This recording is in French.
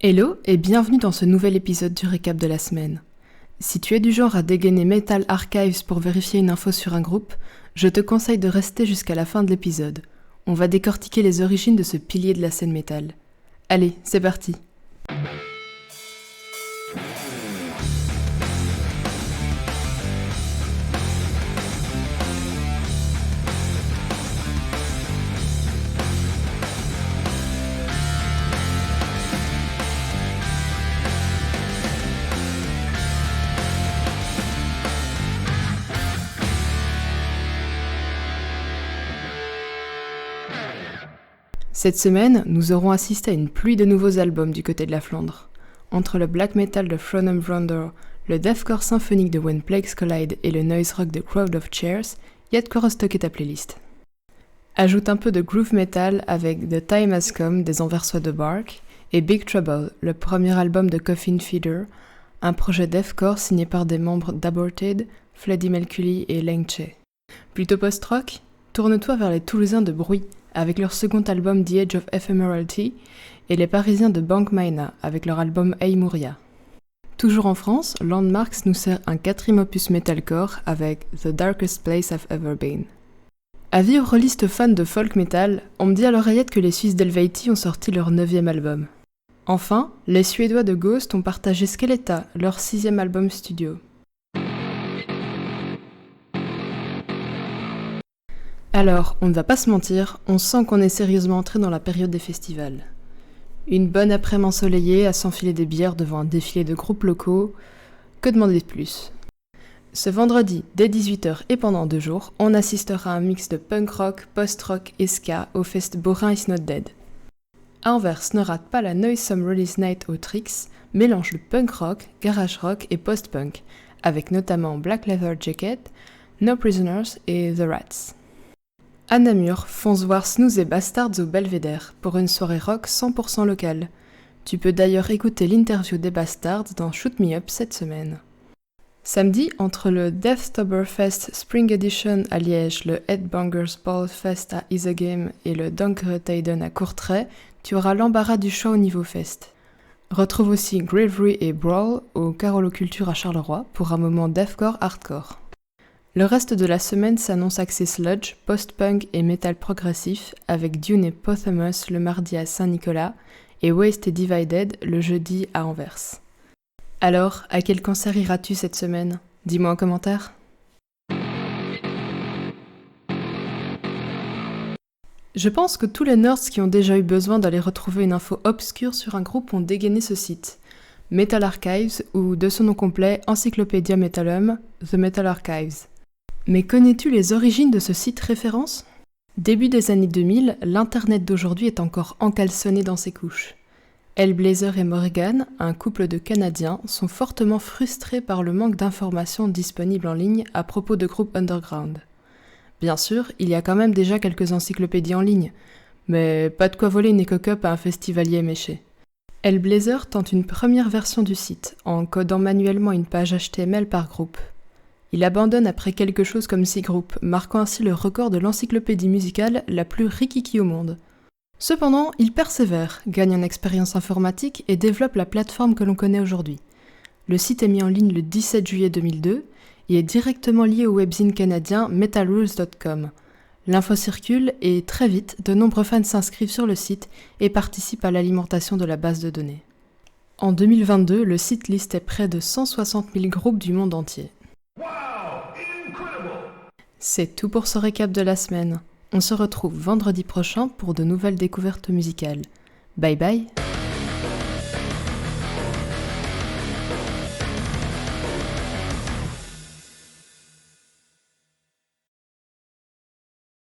Hello et bienvenue dans ce nouvel épisode du récap de la semaine. Si tu es du genre à dégainer Metal Archives pour vérifier une info sur un groupe, je te conseille de rester jusqu'à la fin de l'épisode. On va décortiquer les origines de ce pilier de la scène métal. Allez, c'est parti! Cette semaine, nous aurons assisté à une pluie de nouveaux albums du côté de la Flandre. Entre le black metal de From Vronder, le deathcore symphonique de When Plagues Collide et le noise rock de Crowd of Chairs, y a de quoi restocker ta playlist. Ajoute un peu de groove metal avec The Time Has Come des Anversois de Bark et Big Trouble, le premier album de Coffin Feeder, un projet deathcore signé par des membres d'Aborted, Freddie Mercury et Lengche. Plutôt post-rock, tourne-toi vers les Toulousains de Bruit, avec leur second album The Age of Ephemeralty, et les Parisiens de Bank Maina, avec leur album Hey Mouria. Toujours en France, Landmarks nous sert un quatrième opus metalcore avec The Darkest Place I've Ever Been. Avis aux rôlistes fans de folk metal, on me dit à l'oreillette que les Suisses d'Helvetii ont sorti leur 9e album. Enfin, les Suédois de Ghost ont partagé Skeletta, leur 6e album studio. Alors, on ne va pas se mentir, on sent qu'on est sérieusement entré dans la période des festivals. Une bonne après-midi ensoleillée à s'enfiler des bières devant un défilé de groupes locaux, que demander de plus ? Ce vendredi, dès 18h et pendant 2 jours, on assistera à un mix de punk rock, post-rock et ska au fest Borin is Not Dead. À Anvers, ne rate pas la Noisome Release Night au Trix, mélange le punk rock, garage rock et post-punk, avec notamment Black Leather Jacket, No Prisoners et The Rats. À Namur, fonce voir Snooze et Bastards au Belvédère pour une soirée rock 100% locale. Tu peux d'ailleurs écouter l'interview des Bastards dans Shoot Me Up cette semaine. Samedi, entre le Deathtoberfest Spring Edition à Liège, le Headbangers Ball Fest à Isegem et le Donkeretiden à Courtrai, tu auras l'embarras du choix au niveau fest. Retrouve aussi Gravery et Brawl au Carolo Culture à Charleroi pour un moment deathcore hardcore. Le reste de la semaine s'annonce axé sludge, post-punk et metal progressif avec Dune et Pothamus le mardi à Saint-Nicolas et Waste et Divided le jeudi à Anvers. Alors, à quel concert iras-tu cette semaine ? Dis-moi en commentaire. Je pense que tous les nerds qui ont déjà eu besoin d'aller retrouver une info obscure sur un groupe ont dégainé ce site. Metal Archives ou de son nom complet Encyclopedia Metallum, The Metal Archives. Mais connais-tu les origines de ce site référence ? Début des années 2000, l'internet d'aujourd'hui est encore encalçonné dans ses couches. Hellblazer et Morrigan, un couple de Canadiens, sont fortement frustrés par le manque d'informations disponibles en ligne à propos de groupes underground. Bien sûr, il y a quand même déjà quelques encyclopédies en ligne, mais pas de quoi voler une éco-cup à un festivalier éméché. Hellblazer tente une première version du site, en codant manuellement une page HTML par groupe. Il abandonne après quelque chose comme 6 groupes, marquant ainsi le record de l'encyclopédie musicale la plus rikiki au monde. Cependant, il persévère, gagne en expérience informatique et développe la plateforme que l'on connaît aujourd'hui. Le site est mis en ligne le 17 juillet 2002 et est directement lié au webzine canadien metalrules.com. L'info circule et très vite, de nombreux fans s'inscrivent sur le site et participent à l'alimentation de la base de données. En 2022, le site listait près de 160 000 groupes du monde entier. C'est tout pour ce récap de la semaine. On se retrouve vendredi prochain pour de nouvelles découvertes musicales. Bye bye!